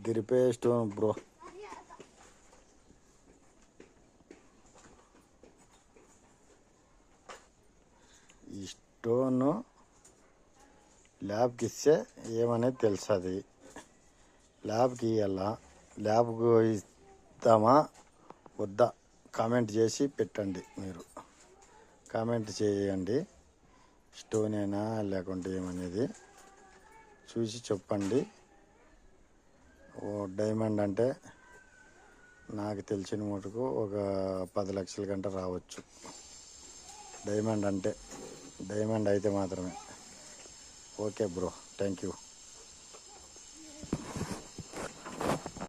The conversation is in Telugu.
గిరిపే స్టోన్ బ్రో. ఈ స్టోను ల్యాబ్కి ఇస్తే ఏమనేది తెలుస్తుంది. ల్యాబ్కి ఇవ్వాలా, ల్యాబ్కు ఇస్తామా వద్దా కామెంట్ చేసి పెట్టండి. మీరు కామెంట్ చేయండి. స్టోనేనా లేకుంటే ఏమనేది చూసి చెప్పండి. డైమండ్ అంటే నాకు తెలిసిన మటుకు ఒక 10 లక్షల గంట రావచ్చు. డైమండ్ అయితే మాత్రమే. Okay bro, thank you.